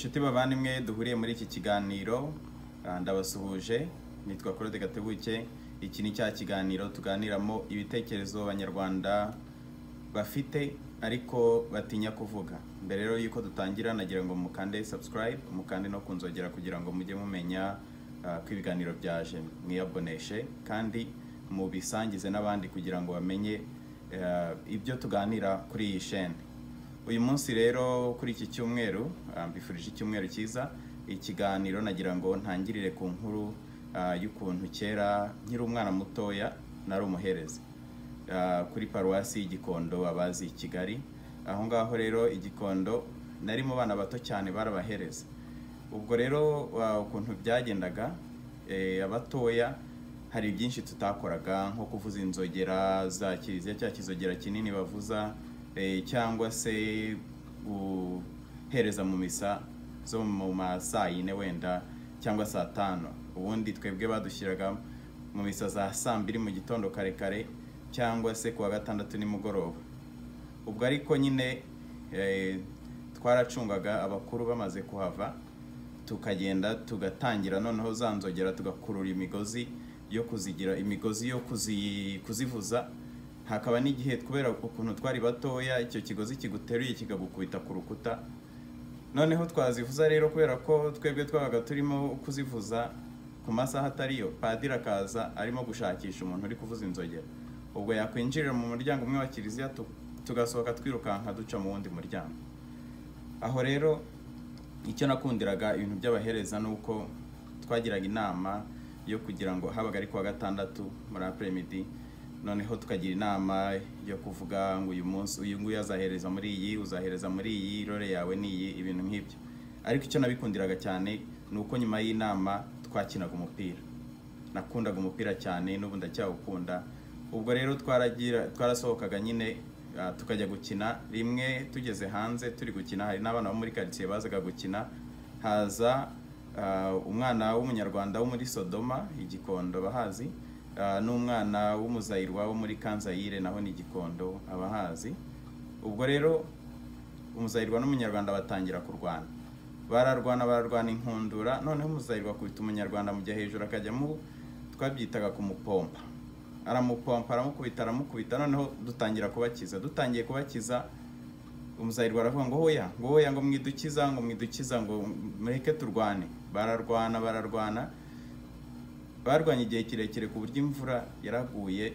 Inshuti bavandimwe duhuriye muri iki kiganiro ndabasuhuje nitwa Claude Gatebuke. Iki ni cya kiganiro tuganiramo ibitekerezo abanyarwanda bafite ariko batinya kuvuga. Mbere rero yuko dutangira nagira ngo mukande subscribe, mukande no kunzogera kugira ngo mujye mumenya ko ibiganiro byaje, mwiyaboneshe kandi mubisangize n'abandi kugira ngo bamenye ibyo tuganira kuri iyi chaîne. Uyu munsi rero kuri iki cyumweru mbifurije icyumweru cyiza. Ikiganiro nagira ngo ntangirire ku nkuru y'ukuntu kera nkiri umwana mutoya nari umuhereza kuri paruwasi y'Igikondo abazi Kigali. Aho ngaho rero Igikondo nari mu bana bato cyane barabahereza. Ubwo rero ukuntu byagendaga abatoya hari byinshi tutakoraga nko kuvuza inzogera za kiliziya cya kizogera kinini bavuza cyangwa se guhereza mu misa zo mu masaa 4 wenda cyangwa saa 5. Ubundi twebwe badushyiraga mu misa za saa 2 mu gitondo kare kare cyangwa se kuwa gatandatu nimugoroba. Ubwo ariko nyine twaracungaga abakuru bamaze kuhava tukagenda tugatangira noneho zanzogera tugakurura imigozi yo kuzigira imigozi yo kuzivuza. Hakaba n'igihe kubera ukuntu twari batoya icyo kigozi kiguteruye kigagukubita ku rukuta. Noneho twazivuza rero kubera ko twebwe twabaga turimo kuzivuza ku masaha atariyo, padiri akaza arimo gushakisha umuntu uri kuvuza inzogera. Ubwo yakwinjirira mu muryango umwe wa kiliziya tugasohoka twirukanka duca mu wundi muryango. Aho rero icyo nakundiraga ibintu by'abahereza nuko twagiraga inama yo kugira ngo habaga ari kuwa gatandatu muri après-midi, noneho tukagira inama yo kuvuga ngo uyu munsi uyu nguyu azahereza muri iyi, uzahereza muri iyi, role yawe ni iyi, ibintu nk'ibyo. Ariko icyo nabikundiraga cyane nuko nyuma y'inama twakinaga umupira. Nakundaga umupira cyane n'ubu ndacyawukunda. Ubwo rero twarasohokaga nyine tukajya gukina. Rimwe tugeze hanze turi gukina, hari n'abana bo muri quartier bazaga gukina. Haza umwana w'umunyarwanda wo muri Sodoma Igikondo bahazi, n'umwana w'umuzayirwa wo muri Kanzayire naho ni Igikondo abahazi. Ubwo rero umuzayirwa n'umunyarwanda batangira kurwana, bararwana inkundura. Noneho umuzayirwa akubita umunyarwanda mu gihe hejuru akajya mu twabyitaga kumupompa, aramukubita. Noneho dutangira kubakiza. Dutangiye kubakiza umuzayirwa aravuga ngo hoya ngo mwidukiza ngo mureke turwane. Bararwana barwanye igihe kirekire ku buryo imvura yaraguye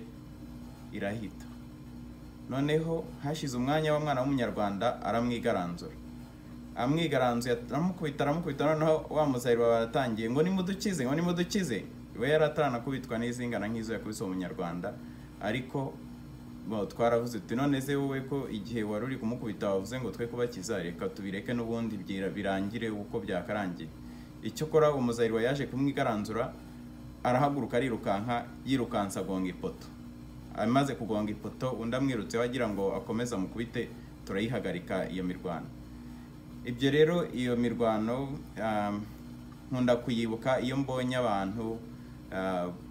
irahita. Noneho hashize umwanya w'umwana w'umunyarwanda aramwigaranzura, aramukubita. Noneho wa muzayirwa baratangiye ngo nimudukize. We yaratanakubitwa n'izingana nk'izo yakubise umunyarwanda. Ariko twaravuze tuti none se wowe ko igihe wari uri kumukubita wavuze ngo twe kubakiza, reka tubireke n'ubundi birangire uko byakarangiye. Icyo kora umuzayirwa yaje kumwigaranzura, arahaguruka yirukansa agonga ipoto. Amaze kugonga ipoto undi amwirutse wagira ngo akomeza mukubite, turayihagarika iyo mirwano. Ibyo rero iyo mirwano nkunda kuyibuka iyo mbonye abantu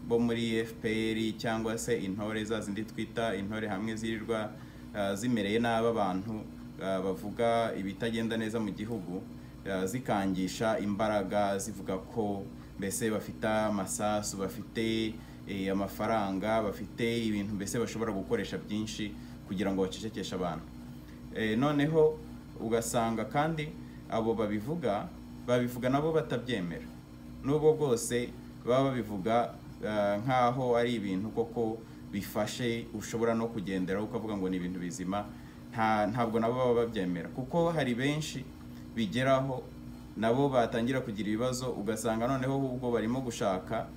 bo muri FPR cyangwa se intore za zindi twita intore hamwe zirirwa zimereye n'aba abantu bavuga ibitagenda neza mu gihugu, zikangisha imbaraga zivuga ko mbese bafite amasasu, bafite amafaranga, bafite ibintu mbese bashobora gukoresha byinshi kugira ngo bacecekeshe abantu. Noneho ugasanga kandi abo babivuga nabo batabyemera, nubwo bwose baba babivuga nkaho ari ibintu koko bifashe ushobora no kugendera ukavuga ngo ni ibintu bizima. Ntabwo nabo baba babyemera, kuko hari benshi bigeraho nabo batangira kugira ibibazo. Ugasanga noneho ubwo barimo kudushaka,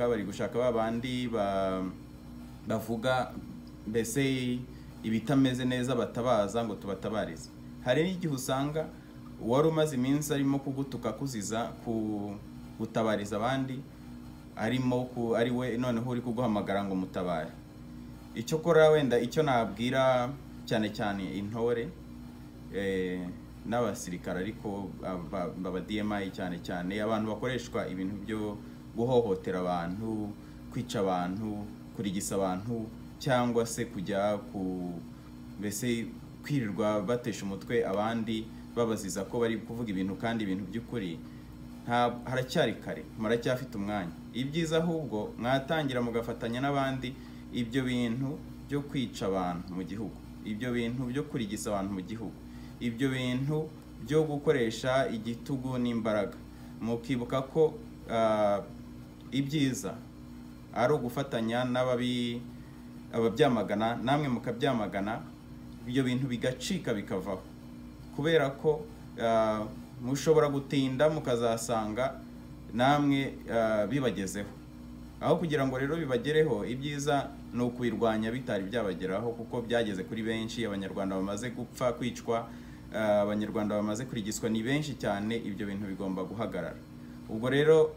bari gushaka babandi bavuga mbese ibitameze neza batabaza ngo tubatabarize. Hari n'igihe usanga wari umaze iminsi arimo kugutuka kuziza gutabariza abandi, ari we noneho uri kuguhamagara ngo mutabare. Icyo kora wenda icyo nabwira cyane intore n'abasirikare ariko baba DMI cyane abantu bakoreshwa ibintu byo guhohotera abantu, kwica abantu, kurigisa abantu cyangwa se kujya mbese kwirirwa batesha umutwe abandi babaziza ko bari kuvuga ibintu kandi ibintu by'ukuri. Haracyari kare, muracyafite umwanya. Ibyiza ahubwo mwatangira mugafatanya n'abandi ibyo bintu byo kwica abantu mu gihugu, ibyo bintu byo kurigisa abantu mu gihugu, ibyo bintu byo gukoresha igitugu n'imbaraga. Mukibuka ko ibyiza ari ugufatanya ababyamagana, namwe mukabyamagana, ibyo bintu bigacika bikavaho, kubera ko mushobora gutinda mukazasanga namwe bibagezeho. Aho kugira ngo rero bibagereho, ibyiza ni ukwirwanya bitari byabageraho, kuko byageze kuri benshi. Abanyarwanda bamaze gupfa, kwicwa, abanyarwanda bamaze kurigiswa ni benshi cyane. Ibyo bintu bigomba guhagarara. Ubwo rero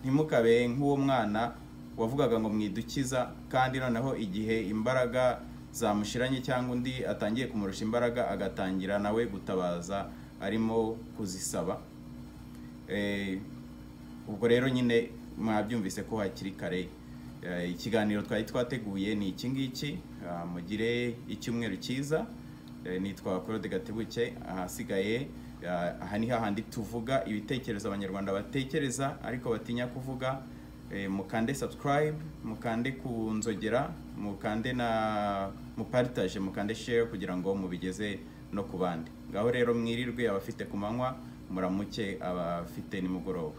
ntimukabe nk'uwo mwana wavugaga ngo mwidukiza, kandi noneho igihe imbaraga zamushiranye cyangwa undi atangiye kumurusha imbaraga agatangira nawe gutabaza arimo kuzisaba. Ubwo rero nyine mwabyumvise ko hakiri kare. Ikiganiro twari twateguye ni iki ngiki. Mugire icyumweru cyiza. Nitwa Claude Gatebuke. Ahasigaye aha ni hahandi tuvuga ibitekerezo abanyarwanda batekereza ariko batinya kuvuga. Mukande subscribe, mukande kunzogera, mukande na mupartage, mukande share kugira ngo mubigeze no kubandi. Ngaho rero mwirirwe abafite kumanywa, muramuke abafite nimugoroba.